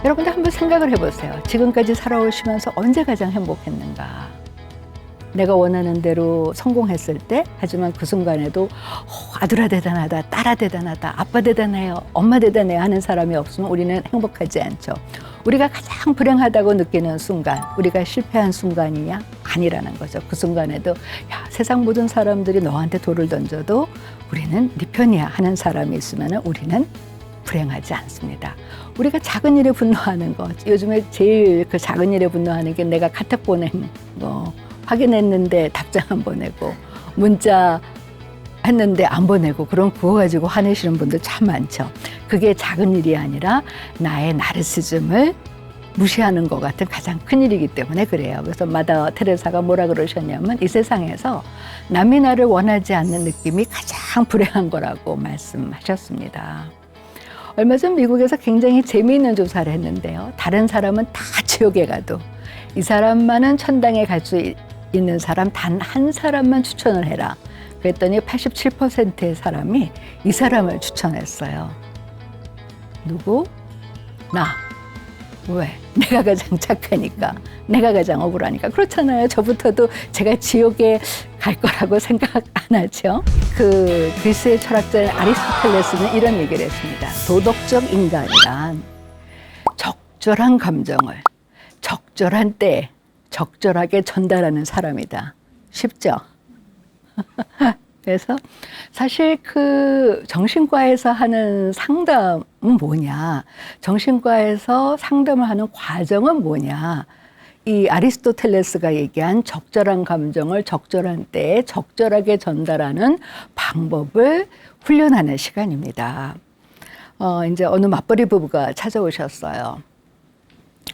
여러분들 한번 생각을 해보세요. 지금까지 살아오시면서 언제 가장 행복했는가? 내가 원하는 대로 성공했을 때, 하지만 그 순간에도 아들아 대단하다, 딸아 대단하다, 아빠 대단해요, 엄마 대단해요 하는 사람이 없으면 우리는 행복하지 않죠. 우리가 가장 불행하다고 느끼는 순간, 우리가 실패한 순간이냐? 아니라는 거죠. 그 순간에도 야, 세상 모든 사람들이 너한테 돌을 던져도 우리는 네 편이야 하는 사람이 있으면 우리는 불행하지 않습니다. 우리가 작은 일에 분노하는 것, 요즘에 제일 그 작은 일에 분노하는 게 내가 카톡 보낸 거, 확인했는데 답장 안 보내고, 문자 했는데 안 보내고, 그럼 그거 가지고 화내시는 분들 참 많죠. 그게 작은 일이 아니라 나의 나르시즘을 무시하는 것 같은 가장 큰 일이기 때문에 그래요. 그래서 마더 테레사가 뭐라 그러셨냐면, 이 세상에서 남이 나를 원하지 않는 느낌이 가장 불행한 거라고 말씀하셨습니다. 얼마 전 미국에서 굉장히 재미있는 조사를 했는데요. 다른 사람은 다 지옥에 가도 이 사람만은 천당에 갈 수 있는 사람 단 한 사람만 추천을 해라. 그랬더니 87%의 사람이 이 사람을 추천했어요. 누구? 나. 왜? 내가 가장 착하니까. 내가 가장 억울하니까. 그렇잖아요. 저부터도 제가 지옥에 갈 거라고 생각 안 하죠. 그 그리스의 철학자 아리스토텔레스는 이런 얘기를 했습니다. 도덕적 인간이란 적절한 감정을 적절한 때에 적절하게 전달하는 사람이다. 쉽죠? 그래서 사실 그 정신과에서 하는 상담은 뭐냐, 정신과에서 상담을 하는 과정은 뭐냐, 이 아리스토텔레스가 얘기한 적절한 감정을 적절한 때에 적절하게 전달하는 방법을 훈련하는 시간입니다. 이제 어느 맞벌이 부부가 찾아오셨어요.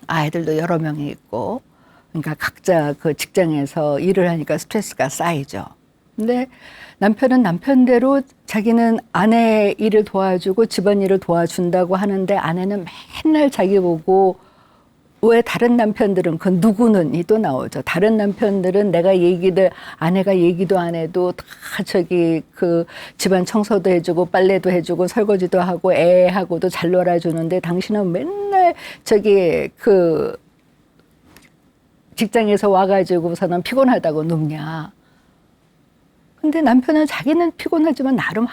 아이들도 여러 명이 있고, 그러니까 각자 그 직장에서 일을 하니까 스트레스가 쌓이죠. 근데 남편은 남편대로 자기는 아내 일을 도와주고 집안일을 도와준다고 하는데, 아내는 맨날 자기 보고, 왜 다른 남편들은 그 누구는 이 또 나오죠. 다른 남편들은 내가 얘기를, 아내가 얘기도 안 해도 다 저기 그 집안 청소도 해주고 빨래도 해주고 설거지도 하고 애하고도 잘 놀아주는데, 당신은 맨날 저기 그 직장에서 와가지고서는 피곤하다고 눕냐. 근데 남편은 자기는 피곤하지만 나름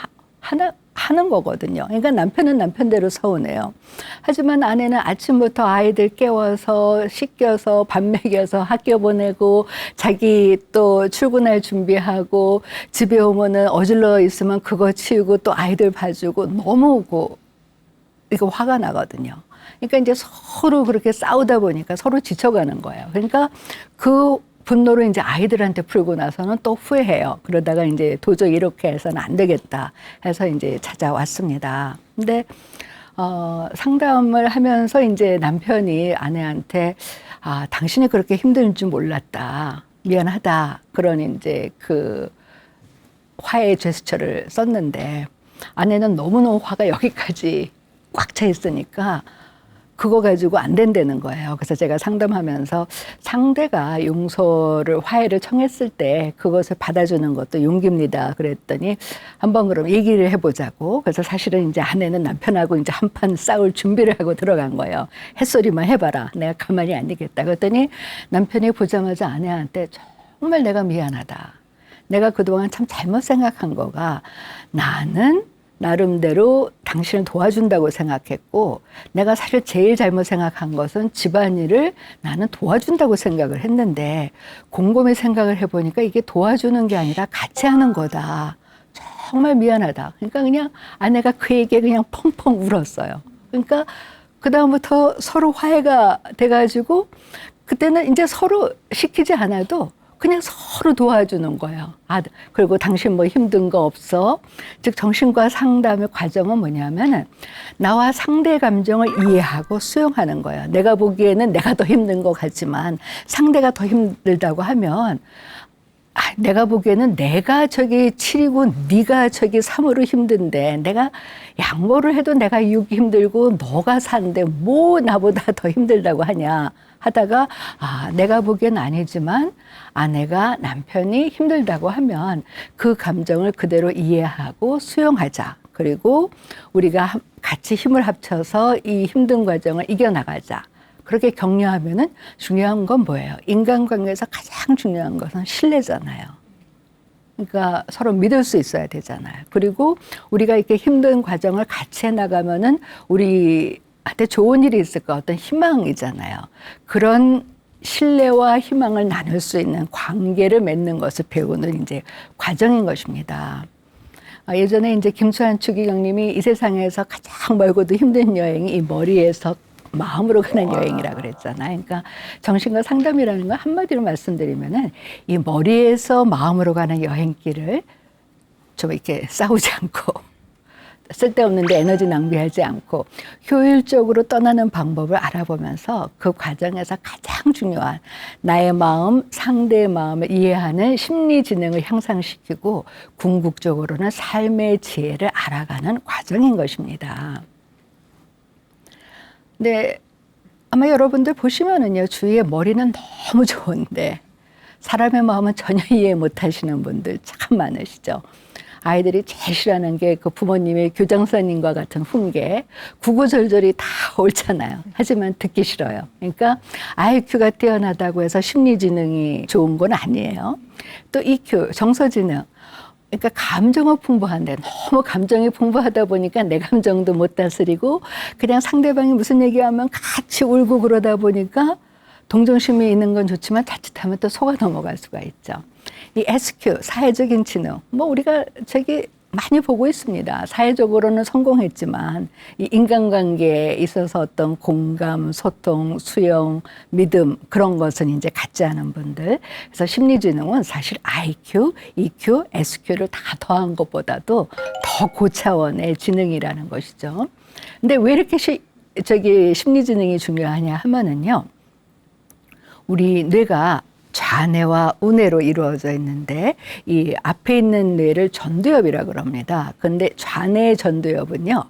하는 거거든요. 그러니까 남편은 남편대로 서운해요. 하지만 아내는 아침부터 아이들 깨워서 씻겨서 밥 먹여서 학교 보내고, 자기 또 출근할 준비하고, 집에 오면은 어질러 있으면 그거 치우고 또 아이들 봐주고, 너무 이거 화가 나거든요. 그러니까 이제 서로 그렇게 싸우다 보니까 서로 지쳐가는 거예요. 그러니까 그 분노를 이제 아이들한테 풀고 나서는 또 후회해요. 그러다가 이제 도저히 이렇게 해서는 안 되겠다 해서 이제 찾아왔습니다. 근데 상담을 하면서 이제 남편이 아내한테 당신이 그렇게 힘든 줄 몰랐다, 미안하다, 그런 이제 그 화해 제스처를 썼는데, 아내는 너무너무 화가 여기까지 꽉 차 있으니까 그거 가지고 안 된다는 거예요. 그래서 제가 상담하면서 상대가 용서를, 화해를 청했을 때 그것을 받아주는 것도 용기입니다. 그랬더니 한번 그럼 얘기를 해보자고. 그래서 사실은 이제 아내는 남편하고 이제 한판 싸울 준비를 하고 들어간 거예요. 햇소리만 해봐라, 내가 가만히 안 있겠다. 그랬더니 남편이 보자마자 아내한테 정말 내가 미안하다. 내가 그동안 참 잘못 생각한 거가, 나는 나름대로 당신을 도와준다고 생각했고, 내가 사실 제일 잘못 생각한 것은 집안일을 나는 도와준다고 생각을 했는데, 곰곰이 생각을 해보니까 이게 도와주는 게 아니라 같이 하는 거다. 정말 미안하다. 그러니까 그냥 아내가 그 얘기에 그냥 펑펑 울었어요. 그러니까 그다음부터 서로 화해가 돼가지고, 그때는 이제 서로 시키지 않아도 그냥 서로 도와주는 거예요. 그리고 당신 뭐 힘든 거 없어? 즉 정신과 상담의 과정은 뭐냐면은 나와 상대 감정을 이해하고 수용하는 거예요. 내가 보기에는 내가 더 힘든 것 같지만 상대가 더 힘들다고 하면, 내가 보기에는 내가 저기 7이고 네가 저기 3으로 힘든데, 내가 양보를 해도 내가 6이 힘들고 너가 4인데 뭐 나보다 더 힘들다고 하냐 하다가, 내가 보기엔 아니지만 아내가 남편이 힘들다고 하면 그 감정을 그대로 이해하고 수용하자. 그리고 우리가 같이 힘을 합쳐서 이 힘든 과정을 이겨나가자. 그렇게 격려하면은 중요한 건 뭐예요? 인간관계에서 가장 중요한 것은 신뢰잖아요. 그러니까 서로 믿을 수 있어야 되잖아요. 그리고 우리가 이렇게 힘든 과정을 같이 해나가면은 우리한테 좋은 일이 있을까 어떤 희망이잖아요. 그런 신뢰와 희망을 나눌 수 있는 관계를 맺는 것을 배우는 이제 과정인 것입니다. 예전에 이제 김수환 추기경님이 이 세상에서 가장 멀고도 힘든 여행이 이 머리에서 마음으로 가는 여행이라 그랬잖아요. 그러니까 정신과 상담이라는 건 한마디로 말씀드리면은 이 머리에서 마음으로 가는 여행길을 좀 이렇게 싸우지 않고 쓸데없는데 에너지 낭비하지 않고 효율적으로 떠나는 방법을 알아보면서 그 과정에서 가장 중요한 나의 마음, 상대의 마음을 이해하는 심리 지능을 향상시키고 궁극적으로는 삶의 지혜를 알아가는 과정인 것입니다. 근데 아마 여러분들 보시면은요, 주위에 머리는 너무 좋은데 사람의 마음은 전혀 이해 못 하시는 분들 참 많으시죠. 아이들이 제일 싫어하는 게 그 부모님의 교장선생님과 같은 훈계, 구구절절이 다 옳잖아요. 하지만 듣기 싫어요. 그러니까 IQ가 뛰어나다고 해서 심리지능이 좋은 건 아니에요. 또 EQ, 정서지능. 그러니까 감정은 풍부한데 너무 감정이 풍부하다 보니까 내 감정도 못 다스리고 그냥 상대방이 무슨 얘기하면 같이 울고 그러다 보니까 동정심이 있는 건 좋지만 자칫하면 또 속아 넘어갈 수가 있죠. 이 SQ, 사회적인 지능, 뭐 우리가 많이 보고 있습니다. 사회적으로는 성공했지만 이 인간관계에 있어서 어떤 공감, 소통, 수용, 믿음 그런 것은 이제 갖지 않은 분들. 그래서 심리지능은 사실 IQ, EQ, SQ를 다 더한 것보다도 더 고차원의 지능이라는 것이죠. 근데 왜 이렇게 심리지능이 중요하냐 하면은요. 우리 뇌가 좌뇌와 우뇌로 이루어져 있는데 이 앞에 있는 뇌를 전두엽이라고 그럽니다. 그런데 좌뇌의 전두엽은요.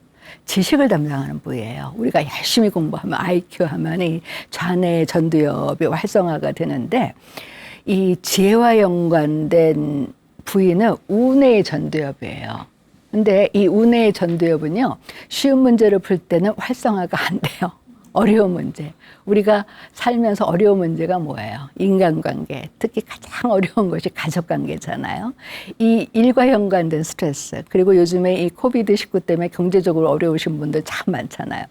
지식을 담당하는 부위예요. 우리가 열심히 공부하면 IQ 하면 이 좌뇌의 전두엽이 활성화가 되는데 이 지혜와 연관된 부위는 우뇌의 전두엽이에요. 근데 이 우뇌의 전두엽은요. 쉬운 문제를 풀 때는 활성화가 안 돼요. 어려운 문제. 우리가 살면서 어려운 문제가 뭐예요? 인간관계. 특히 가장 어려운 것이 가족관계잖아요. 이 일과 연관된 스트레스. 그리고 요즘에 이 코비드-19 때문에 경제적으로 어려우신 분들 참 많잖아요.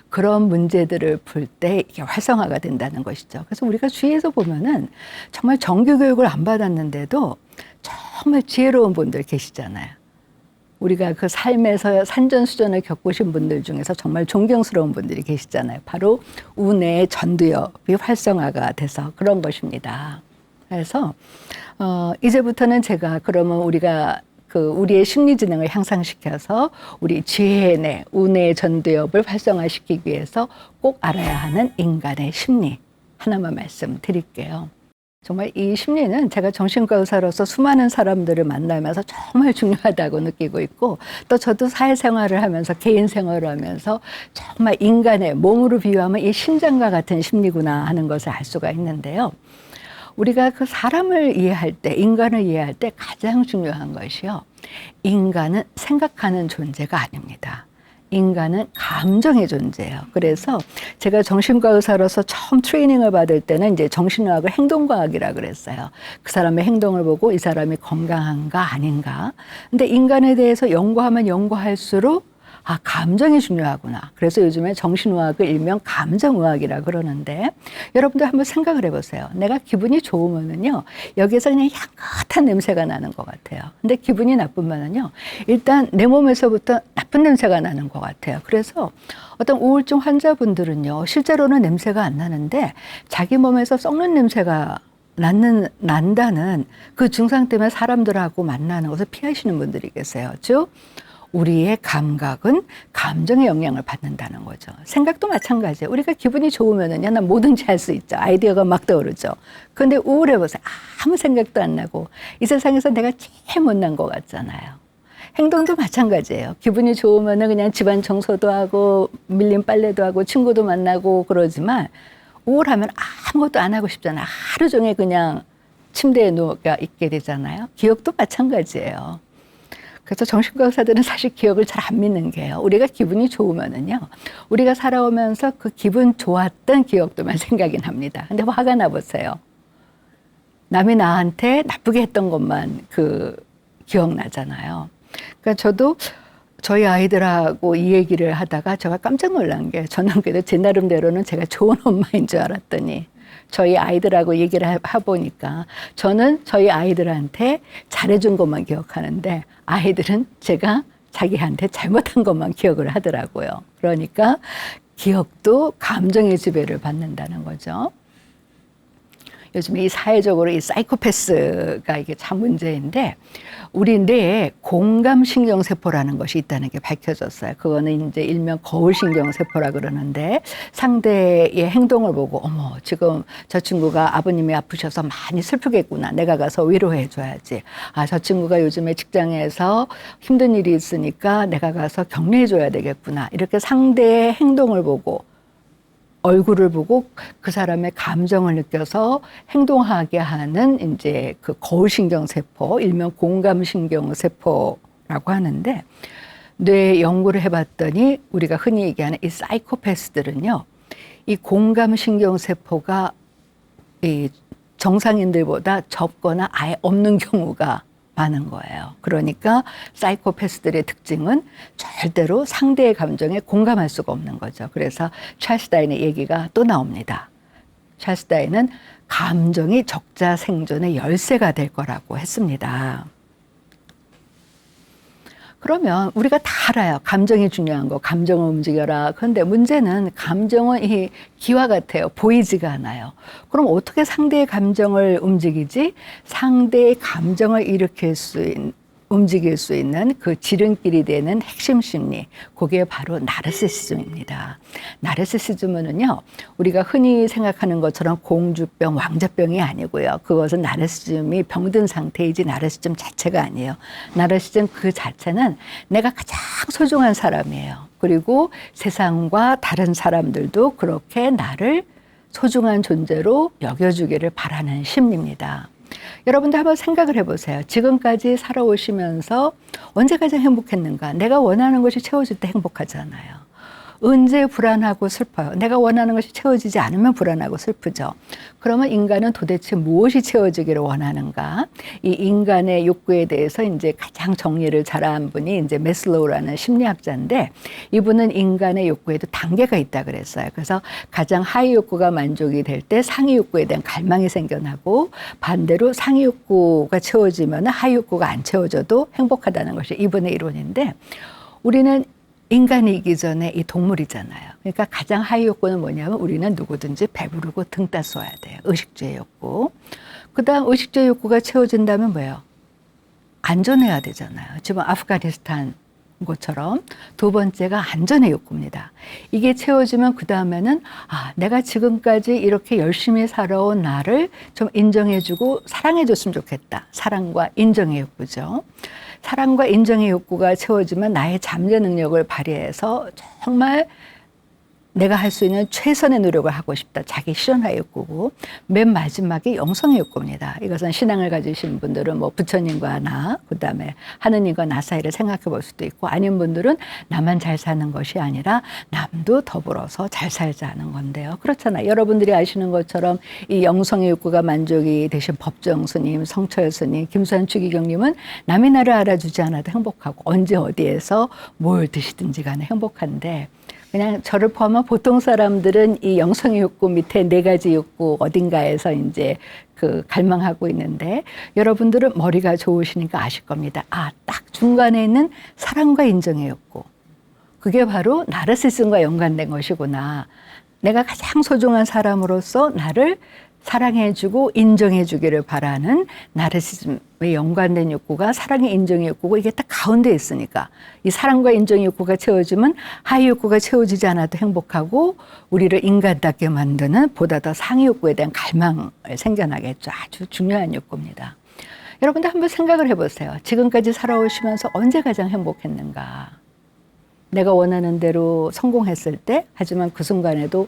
그런 문제들을 풀 때 이게 활성화가 된다는 것이죠. 그래서 우리가 주위에서 보면은 정말 정규교육을 안 받았는데도 정말 지혜로운 분들 계시잖아요. 우리가 그 삶에서 산전수전을 겪으신 분들 중에서 정말 존경스러운 분들이 계시잖아요. 바로 우뇌의 전두엽이 활성화가 돼서 그런 것입니다. 그래서 이제부터는 제가 그러면 우리가 우리의 심리지능을 향상시켜서 우리 지혜의 우뇌의 전두엽을 활성화시키기 위해서 꼭 알아야 하는 인간의 심리 하나만 말씀드릴게요. 정말 이 심리는 제가 정신과 의사로서 수많은 사람들을 만나면서 정말 중요하다고 느끼고 있고 또 저도 사회생활을 하면서 개인 생활을 하면서 정말 인간의 몸으로 비유하면 이 심장과 같은 심리구나 하는 것을 알 수가 있는데요. 우리가 그 사람을 이해할 때, 인간을 이해할 때 가장 중요한 것이요. 인간은 생각하는 존재가 아닙니다. 인간은 감정의 존재예요. 그래서 제가 정신과 의사로서 처음 트레이닝을 받을 때는 이제 정신의학을 행동과학이라 그랬어요. 그 사람의 행동을 보고 이 사람이 건강한가 아닌가. 근데 인간에 대해서 연구하면 연구할수록 감정이 중요하구나. 그래서 요즘에 정신의학을 일명 감정의학이라 그러는데 여러분들 한번 생각을 해보세요. 내가 기분이 좋으면은요, 여기에서 그냥 향긋한 냄새가 나는 것 같아요. 근데 기분이 나쁘면은요, 일단 내 몸에서부터 나쁜 냄새가 나는 것 같아요. 그래서 어떤 우울증 환자분들은요, 실제로는 냄새가 안 나는데 자기 몸에서 썩는 냄새가 난다는 그 증상 때문에 사람들하고 만나는 것을 피하시는 분들이 계세요. 즉, 우리의 감각은 감정의 영향을 받는다는 거죠. 생각도 마찬가지예요. 우리가 기분이 좋으면은요, 난 뭐든지 할 수 있죠. 아이디어가 막 떠오르죠. 그런데 우울해 보세요. 아무 생각도 안 나고 이 세상에서 내가 제일 못난 것 같잖아요. 행동도 마찬가지예요. 기분이 좋으면은 그냥 집안 청소도 하고 밀린 빨래도 하고 친구도 만나고 그러지만 우울하면 아무것도 안 하고 싶잖아요. 하루 종일 그냥 침대에 누워 있게 되잖아요. 기억도 마찬가지예요. 그래서 정신과 의사들은 사실 기억을 잘 안 믿는 게요. 우리가 기분이 좋으면은요, 우리가 살아오면서 그 기분 좋았던 기억들만 생각이 납니다. 근데 화가 나 보세요. 남이 나한테 나쁘게 했던 것만 기억나잖아요. 그러니까 저도 저희 아이들하고 이 얘기를 하다가 제가 깜짝 놀란 게, 저는 그래도 제 나름대로는 제가 좋은 엄마인 줄 알았더니 저희 아이들하고 얘기를 해보니까 저는 저희 아이들한테 잘해준 것만 기억하는데 아이들은 제가 자기한테 잘못한 것만 기억을 하더라고요. 그러니까 기억도 감정의 지배를 받는다는 거죠. 요즘에 이 사회적으로 이 사이코패스가 이게 참 문제인데, 우리 뇌에 공감신경세포라는 것이 있다는 게 밝혀졌어요. 그거는 이제 일명 거울신경세포라 그러는데, 상대의 행동을 보고, 어머, 지금 저 친구가 아버님이 아프셔서 많이 슬프겠구나. 내가 가서 위로해줘야지. 아, 저 친구가 요즘에 직장에서 힘든 일이 있으니까 내가 가서 격려해줘야 되겠구나. 이렇게 상대의 행동을 보고, 얼굴을 보고 그 사람의 감정을 느껴서 행동하게 하는 이제 그 거울신경세포, 일명 공감신경세포라고 하는데, 뇌 연구를 해봤더니 우리가 흔히 얘기하는 이 사이코패스들은요, 이 공감신경세포가 이 정상인들보다 적거나 아예 없는 경우가 많은 거예요. 그러니까 사이코패스들의 특징은 절대로 상대의 감정에 공감할 수가 없는 거죠. 그래서 찰스 다인의 얘기가 또 나옵니다. 찰스 다인은 감정이 적자 생존의 열쇠가 될 거라고 했습니다. 그러면 우리가 다 알아요. 감정이 중요한 거, 감정을 움직여라. 그런데 문제는 감정은 이 기와 같아요. 보이지가 않아요. 그럼 어떻게 상대의 감정을 움직이지? 상대의 감정을 움직일 수 있는 그 지름길이 되는 핵심 심리, 그게 바로 나르시시즘입니다. 나르시시즘은요, 우리가 흔히 생각하는 것처럼 공주병, 왕자병이 아니고요. 그것은 나르시즘이 병든 상태이지 나르시즘 자체가 아니에요. 나르시즘 그 자체는 내가 가장 소중한 사람이에요. 그리고 세상과 다른 사람들도 그렇게 나를 소중한 존재로 여겨주기를 바라는 심리입니다. 여러분들 한번 생각을 해보세요. 지금까지 살아오시면서 언제 가장 행복했는가? 내가 원하는 것이 채워질 때 행복하잖아요. 언제 불안하고 슬퍼요? 내가 원하는 것이 채워지지 않으면 불안하고 슬프죠. 그러면 인간은 도대체 무엇이 채워지기를 원하는가? 이 인간의 욕구에 대해서 이제 가장 정리를 잘한 분이 이제 매슬로우라는 심리학자인데, 이분은 인간의 욕구에도 단계가 있다 그랬어요. 그래서 가장 하위 욕구가 만족이 될 때 상위 욕구에 대한 갈망이 생겨나고, 반대로 상위 욕구가 채워지면 하위 욕구가 안 채워져도 행복하다는 것이 이분의 이론인데, 우리는 인간이기 전에 이 동물이잖아요. 그러니까 가장 하위 욕구는 뭐냐면, 우리는 누구든지 배부르고 등 따스워야 돼요. 의식주의 욕구. 그 다음 의식주의 욕구가 채워진다면 뭐예요? 안전해야 되잖아요. 지금 아프가니스탄 것처럼 두 번째가 안전의 욕구입니다. 이게 채워지면 그 다음에는 내가 지금까지 이렇게 열심히 살아온 나를 좀 인정해주고 사랑해줬으면 좋겠다. 사랑과 인정의 욕구죠. 사랑과 인정의 욕구가 채워지면 나의 잠재 능력을 발휘해서 정말 내가 할 수 있는 최선의 노력을 하고 싶다. 자기 실현화의 욕구고, 맨 마지막이 영성의 욕구입니다. 이것은 신앙을 가지신 분들은 뭐 부처님과 나, 그다음에 하느님과 나 사이를 생각해 볼 수도 있고, 아닌 분들은 나만 잘 사는 것이 아니라 남도 더불어서 잘 살자는 건데요. 그렇잖아요. 여러분들이 아시는 것처럼 이 영성의 욕구가 만족이 되신 법정 스님, 성철 스님, 김수환 추기경님은 남이 나를 알아주지 않아도 행복하고, 언제 어디에서 뭘 드시든지 간에 행복한데, 그냥 저를 포함한 보통 사람들은 이 영성의 욕구 밑에 네 가지 욕구 어딘가에서 이제 갈망하고 있는데, 여러분들은 머리가 좋으시니까 아실 겁니다. 딱 중간에 있는 사랑과 인정의 욕구. 그게 바로 나르시즘과 연관된 것이구나. 내가 가장 소중한 사람으로서 나를 사랑해주고 인정해주기를 바라는 나르시즘에 연관된 욕구가 사랑의 인정의 욕구고, 이게 딱 가운데 있으니까 이 사랑과 인정의 욕구가 채워지면 하위 욕구가 채워지지 않아도 행복하고, 우리를 인간답게 만드는 보다 더 상위 욕구에 대한 갈망을 생겨나겠죠. 아주 중요한 욕구입니다. 여러분들 한번 생각을 해보세요. 지금까지 살아오시면서 언제 가장 행복했는가? 내가 원하는 대로 성공했을 때, 하지만 그 순간에도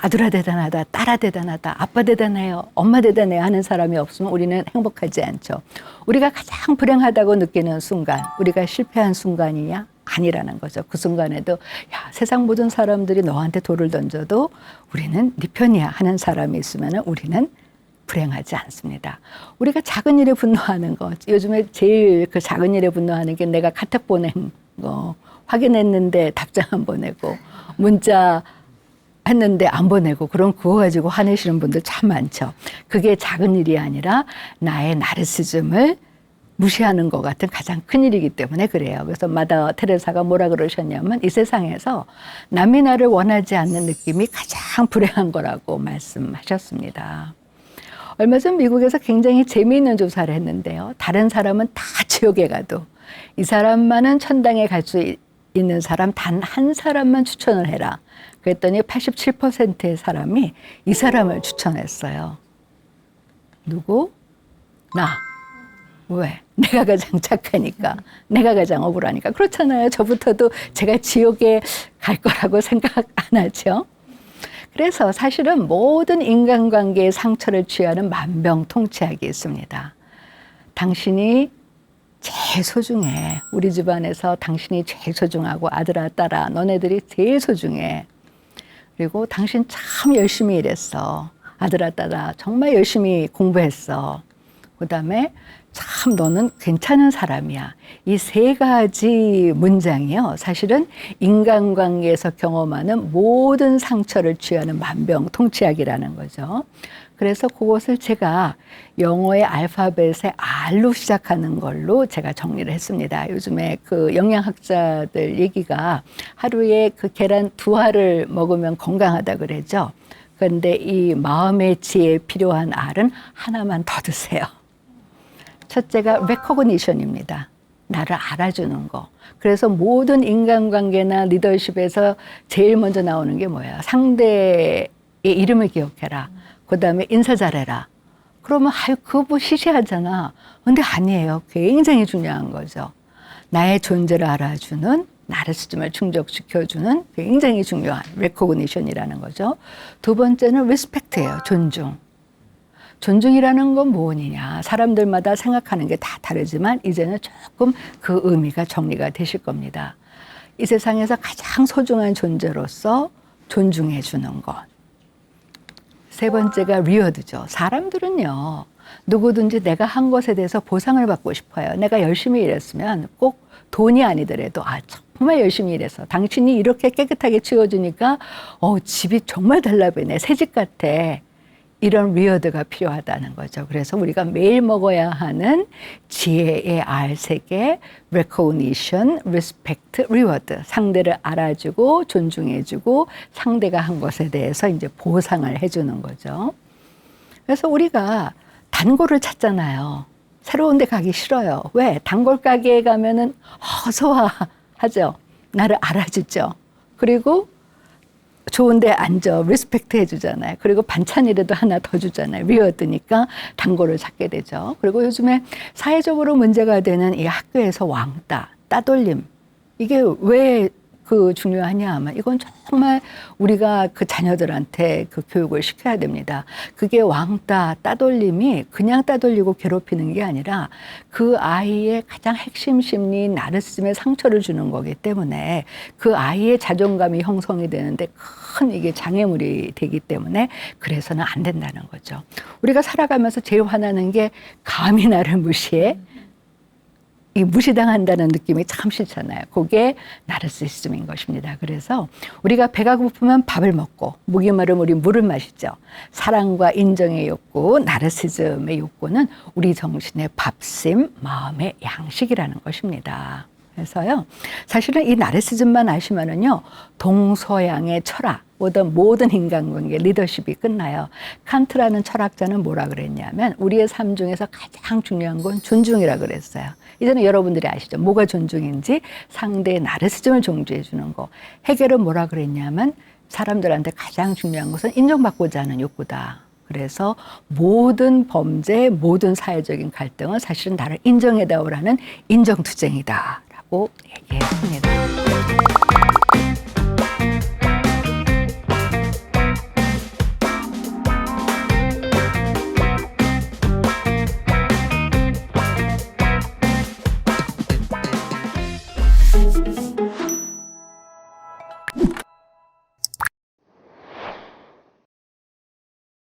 아들아 대단하다, 딸아 대단하다, 아빠 대단해요, 엄마 대단해요 하는 사람이 없으면 우리는 행복하지 않죠. 우리가 가장 불행하다고 느끼는 순간, 우리가 실패한 순간이냐? 아니라는 거죠. 그 순간에도 야, 세상 모든 사람들이 너한테 돌을 던져도 우리는 네 편이야 하는 사람이 있으면 우리는 불행하지 않습니다. 우리가 작은 일에 분노하는 거, 요즘에 제일 그 작은 일에 분노하는 게 내가 카톡 보낸 거, 확인했는데 답장 안 보내고, 문자 했는데 안 보내고, 그럼 그거 가지고 화내시는 분들 참 많죠. 그게 작은 일이 아니라 나의 나르시즘을 무시하는 것 같은 가장 큰 일이기 때문에 그래요. 그래서 마더 테레사가 뭐라 그러셨냐면 이 세상에서 남이 나를 원하지 않는 느낌이 가장 불행한 거라고 말씀하셨습니다. 얼마 전 미국에서 굉장히 재미있는 조사를 했는데요. 다른 사람은 다 지옥에 가도 이 사람만은 천당에 갈 수 있는 사람 단 한 사람만 추천을 해라. 그랬더니 87%의 사람이 이 사람을 추천했어요. 누구? 나. 왜? 내가 가장 착하니까. 내가 가장 억울하니까. 그렇잖아요. 저부터도 제가 지옥에 갈 거라고 생각 안 하죠. 그래서 사실은 모든 인간관계의 상처를 취하는 만병통치약이 있습니다. 당신이 제일 소중해. 우리 집안에서 당신이 제일 소중하고 아들아 딸아 너네들이 제일 소중해. 그리고 당신 참 열심히 일했어. 아들아 딸아 정말 열심히 공부했어. 그다음에 참 너는 괜찮은 사람이야. 이 세 가지 문장이요. 사실은 인간관계에서 경험하는 모든 상처를 취하는 만병통치약이라는 거죠. 그래서 그것을 제가 영어의 알파벳의 R로 시작하는 걸로 제가 정리를 했습니다. 요즘에 그 영양학자들 얘기가 하루에 그 계란 2알을 먹으면 건강하다 그러죠. 그런데 이 마음의 지혜에 필요한 R은 하나만 더 드세요. 첫째가 recognition입니다. 나를 알아주는 거. 그래서 모든 인간관계나 리더십에서 제일 먼저 나오는 게 뭐야? 상대의 이름을 기억해라. 그 다음에 인사 잘해라. 그러면 아유 그거 뭐 시시하잖아. 근데 아니에요. 굉장히 중요한 거죠. 나의 존재를 알아주는, 나르시즘을 충족시켜주는 굉장히 중요한 recognition이라는 거죠. 두 번째는 respect예요. 존중. 존중이라는 건 뭐냐. 사람들마다 생각하는 게 다 다르지만 이제는 조금 그 의미가 정리가 되실 겁니다. 이 세상에서 가장 소중한 존재로서 존중해 주는 것. 세 번째가 리워드죠. 사람들은요. 누구든지 내가 한 것에 대해서 보상을 받고 싶어요. 내가 열심히 일했으면 꼭 돈이 아니더라도 정말 열심히 일해서 당신이 이렇게 깨끗하게 치워주니까 집이 정말 달라보이네. 새집 같아. 이런 리워드가 필요하다는 거죠. 그래서 우리가 매일 먹어야 하는 지혜의 R3개, recognition, respect, reward. 상대를 알아주고 존중해주고 상대가 한 것에 대해서 이제 보상을 해주는 거죠. 그래서 우리가 단골을 찾잖아요. 새로운 데 가기 싫어요. 왜? 단골 가게에 가면은 어서 와 하죠. 나를 알아주죠. 그리고 좋은데 앉아, 리스펙트 해주잖아요. 그리고 반찬이라도 하나 더 주잖아요. 리워드니까 단골을 찾게 되죠. 그리고 요즘에 사회적으로 문제가 되는 이 학교에서 왕따, 따돌림. 이게 왜 그 중요하냐 하면 이건 정말 우리가 그 자녀들한테 그 교육을 시켜야 됩니다. 그게 왕따, 따돌림이 그냥 따돌리고 괴롭히는 게 아니라 그 아이의 가장 핵심 심리 나르시즘에 상처를 주는 거기 때문에 그 아이의 자존감이 형성이 되는데 큰 이게 장애물이 되기 때문에 그래서는 안 된다는 거죠. 우리가 살아가면서 제일 화나는 게 감히 나를 무시해? 이 무시당한다는 느낌이 참 싫잖아요. 그게 나르시시즘인 것입니다. 그래서 우리가 배가 고프면 밥을 먹고 목이 마르면 우리 물을 마시죠. 사랑과 인정의 욕구, 나르시즘의 욕구는 우리 정신의 밥심, 마음의 양식이라는 것입니다. 그래서요, 사실은 이 나르시즘만 아시면은요, 동서양의 철학, 모든 인간관계, 리더십이 끝나요. 칸트라는 철학자는 뭐라 그랬냐면, 우리의 삶 중에서 가장 중요한 건 존중이라 그랬어요. 이제는 여러분들이 아시죠? 뭐가 존중인지 상대의 나르시즘을 존중해 주는 거. 헤겔은 뭐라 그랬냐면, 사람들한테 가장 중요한 것은 인정받고자 하는 욕구다. 그래서 모든 범죄, 모든 사회적인 갈등은 사실은 나를 인정해다오라는 인정투쟁이다. 라고 얘기했습니다.